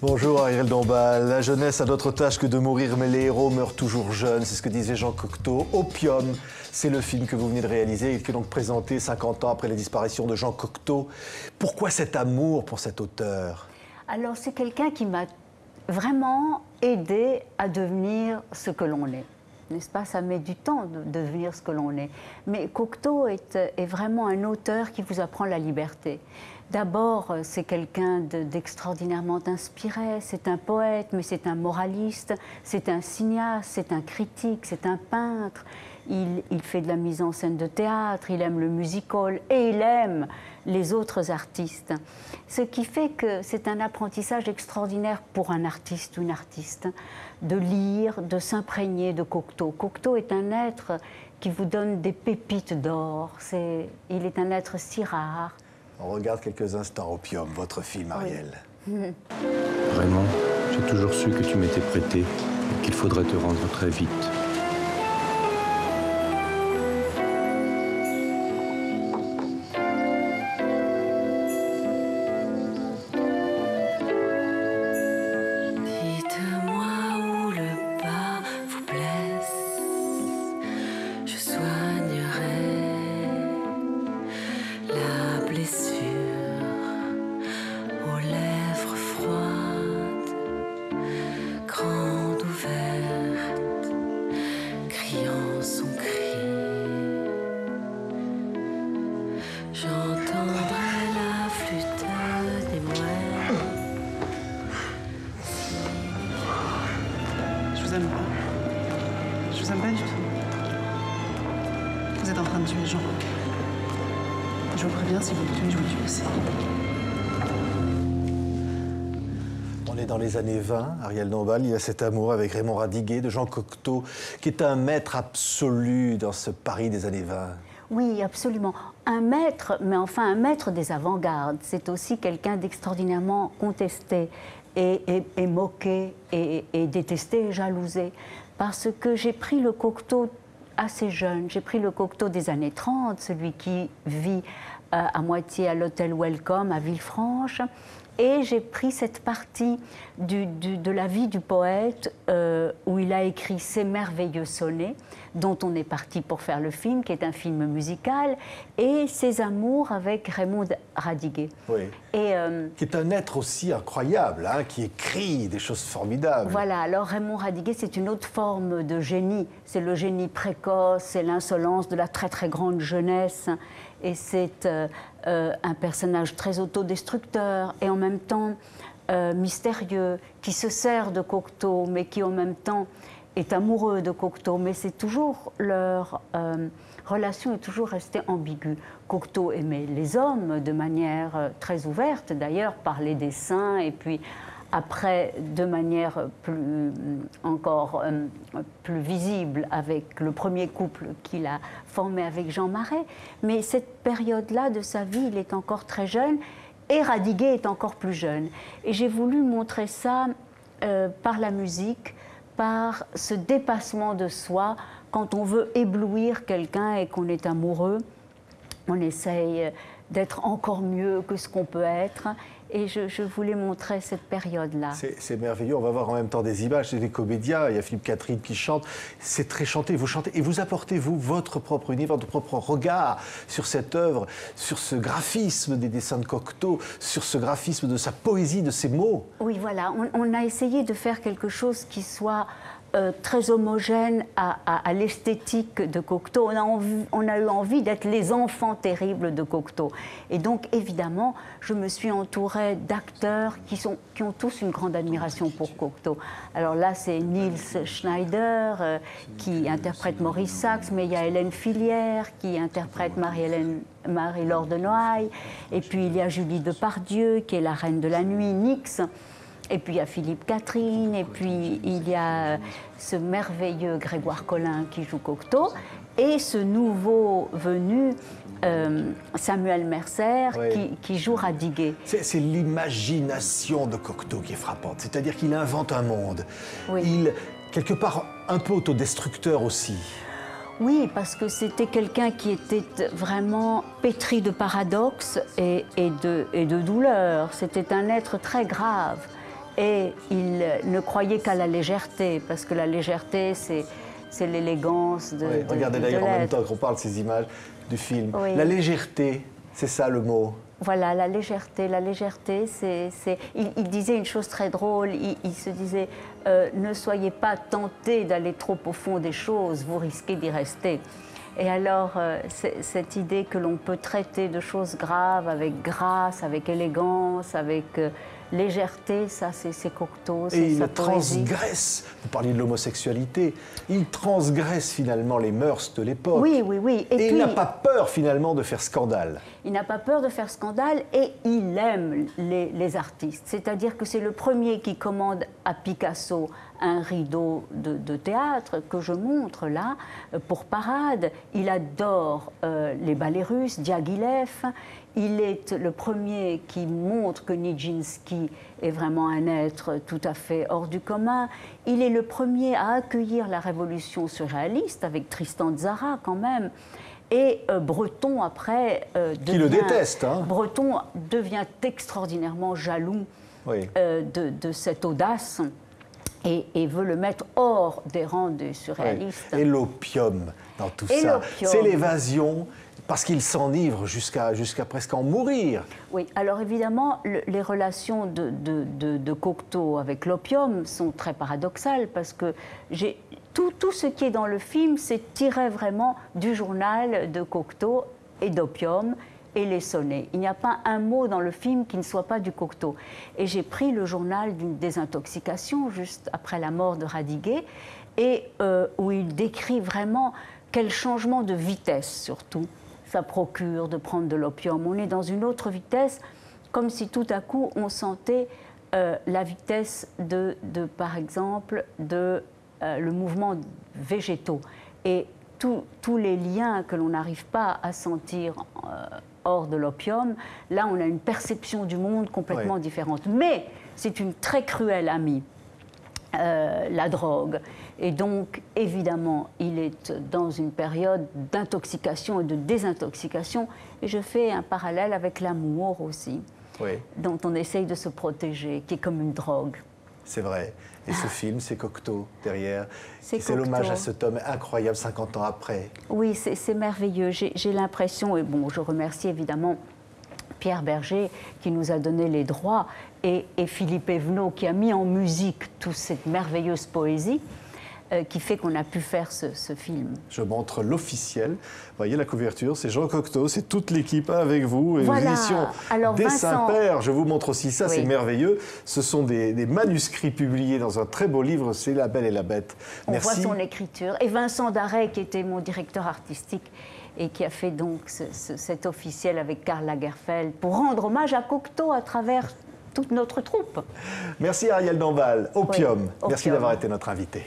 Bonjour Ariel Dombal. La jeunesse a d'autres tâches que de mourir, mais les héros meurent toujours jeunes. C'est ce que disait Jean Cocteau. Opium, c'est le film que vous venez de réaliser et qui est donc présenté 50 ans après la disparition de Jean Cocteau. Pourquoi cet amour pour cet auteur? Alors, c'est quelqu'un qui m'a vraiment aidé à devenir ce que l'on est. N'est-ce pas? Ça met du temps de devenir ce que l'on est. Mais Cocteau est vraiment un auteur qui vous apprend la liberté. D'abord, c'est quelqu'un d'extraordinairement inspiré, c'est un poète, mais c'est un moraliste, c'est un cinéaste, c'est un critique, c'est un peintre. Il fait de la mise en scène de théâtre, il aime le music-hall et il aime les autres artistes. Ce qui fait que c'est un apprentissage extraordinaire pour un artiste ou une artiste de lire, de s'imprégner de Cocteau. Cocteau est un être qui vous donne des pépites d'or. Il est un être si rare. On regarde quelques instants Opium, votre film, Ariel. Oui. Vraiment, j'ai toujours su que tu m'étais prêté et qu'il faudrait te rendre très vite. Je vous aime pas du tout. Vous êtes en train de tuer Jean. Je vous préviens, si vous le tuez, je vous tue aussi. On est dans les années 20, Ariel Dombal, il y a cet amour avec Raymond Radiguet de Jean Cocteau, qui est un maître absolu dans ce Paris des années 20. Oui, absolument. Un maître, mais enfin un maître des avant-gardes. C'est aussi quelqu'un d'extraordinairement contesté et moqué et détesté et jalousé. Parce que j'ai pris le Cocteau assez jeune. J'ai pris le Cocteau des années 30, celui qui vit à moitié à l'hôtel Welcome à Villefranche. Et j'ai pris cette partie de la vie du poète où il a écrit ces merveilleux sonnets dont on est parti pour faire le film, qui est un film musical, et ses amours avec Raymond Radiguet. Oui. Qui est un être aussi incroyable, hein, qui écrit des choses formidables. Voilà, alors Raymond Radiguet, c'est une autre forme de génie. C'est le génie précoce, c'est l'insolence de la très très grande jeunesse. Et c'est un personnage très autodestructeur et en même temps mystérieux, qui se sert de Cocteau, mais qui en même temps est amoureux de Cocteau. Mais c'est toujours leur relation est toujours restée ambiguë. Cocteau aimait les hommes de manière très ouverte, d'ailleurs, par les dessins, et puis après, de manière encore plus visible avec le premier couple qu'il a formé avec Jean Marais. Mais cette période-là de sa vie, il est encore très jeune et Radiguet est encore plus jeune. Et j'ai voulu montrer ça par la musique, par ce dépassement de soi. Quand on veut éblouir quelqu'un et qu'on est amoureux, on essaye d'être encore mieux que ce qu'on peut être. Et je voulais montrer cette période-là. C'est merveilleux. On va voir en même temps des images, c'est des comédiens. Il y a Philippe Catherine qui chante. C'est très chanté. Vous chantez et vous apportez, vous, votre propre univers, votre propre regard sur cette œuvre, sur ce graphisme des dessins de Cocteau, sur ce graphisme de sa poésie, de ses mots. Oui, voilà. On a essayé de faire quelque chose qui soit très homogène à l'esthétique de Cocteau. On a eu envie d'être les enfants terribles de Cocteau. Et donc, évidemment, je me suis entourée d'acteurs qui ont tous une grande admiration pour Cocteau. Alors là, c'est Niels Schneider qui interprète Maurice Sachs, mais il y a Hélène Filière qui interprète Marie-Laure de Noailles. Et puis, il y a Julie Depardieu qui est la reine de la nuit, Nix. Et puis il y a Philippe Catherine, et puis il y a ce merveilleux Grégoire Collin qui joue Cocteau, et ce nouveau venu, Samuel Mercer, oui, qui joue Radiguet. C'est l'imagination de Cocteau qui est frappante, c'est-à-dire qu'il invente un monde. Oui. Il, quelque part, un peu autodestructeur aussi. Oui, parce que c'était quelqu'un qui était vraiment pétri de paradoxes et de douleurs. C'était un être très grave Et il ne croyait qu'à la légèreté, parce que la légèreté, c'est l'élégance de regardez d'ailleurs en même temps qu'on parle de ces images du film. Oui. La légèreté, c'est ça le mot. Voilà, la légèreté, il disait une chose très drôle, il se disait ne soyez pas tentés d'aller trop au fond des choses, vous risquez d'y rester. Et alors, cette idée que l'on peut traiter de choses graves avec grâce, avec élégance, avec légèreté, ça c'est Cocteau, c'est sa poésie. Et il transgresse, vous parliez de l'homosexualité, il transgresse finalement les mœurs de l'époque. Oui, oui, oui. Et il n'a pas peur finalement de faire scandale. Il n'a pas peur de faire scandale et il aime les artistes. C'est-à-dire que c'est le premier qui commande à Picasso un rideau de théâtre que je montre là pour Parade. Il adore les ballets russes, Diaghilev. Il est le premier qui montre que Nijinsky est vraiment un être tout à fait hors du commun. Il est le premier à accueillir la révolution surréaliste avec Tristan Tzara quand même. Et Breton, après, qui le déteste, hein. Breton devient extraordinairement jaloux de cette audace et veut le mettre hors des rangs des surréalistes. Et l'opium dans tout ça, c'est l'évasion, parce qu'il s'enivre jusqu'à presque en mourir. Oui, alors évidemment, les relations de Cocteau avec l'opium sont très paradoxales, parce que tout ce qui est dans le film, c'est tiré vraiment du journal de Cocteau et d'opium et les sonnets. Il n'y a pas un mot dans le film qui ne soit pas du Cocteau. Et j'ai pris le journal d'une désintoxication juste après la mort de Radiguet, et où il décrit vraiment quel changement de vitesse surtout ça procure de prendre de l'opium. On est dans une autre vitesse, comme si tout à coup on sentait la vitesse par exemple, le mouvement végétaux. Et tous les liens que l'on n'arrive pas à sentir hors de l'opium, là on a une perception du monde complètement différente. Mais c'est une très cruelle amie, la drogue. Et donc, évidemment, il est dans une période d'intoxication et de désintoxication. Et je fais un parallèle avec l'amour aussi, dont on essaye de se protéger, qui est comme une drogue. C'est vrai. Et ce film, c'est Cocteau derrière. C'est l'hommage à cet homme incroyable 50 ans après. Oui, c'est merveilleux. J'ai l'impression, et bon, je remercie évidemment Pierre Berger qui nous a donné les droits et Philippe Evenot qui a mis en musique toute cette merveilleuse poésie qui fait qu'on a pu faire ce film. Je montre l'officiel. Vous voyez la couverture, c'est Jean Cocteau, c'est toute l'équipe avec vous. Et voilà. L'édition des Saints-Pères, je vous montre aussi ça, c'est merveilleux. Ce sont des manuscrits publiés dans un très beau livre, c'est La Belle et la Bête. Merci. On voit son écriture. Et Vincent Darret, qui était mon directeur artistique et qui a fait donc cet officiel avec Karl Lagerfeld pour rendre hommage à Cocteau à travers toute notre troupe. Merci Ariel Dombal. Opium. Merci d'avoir été notre invité.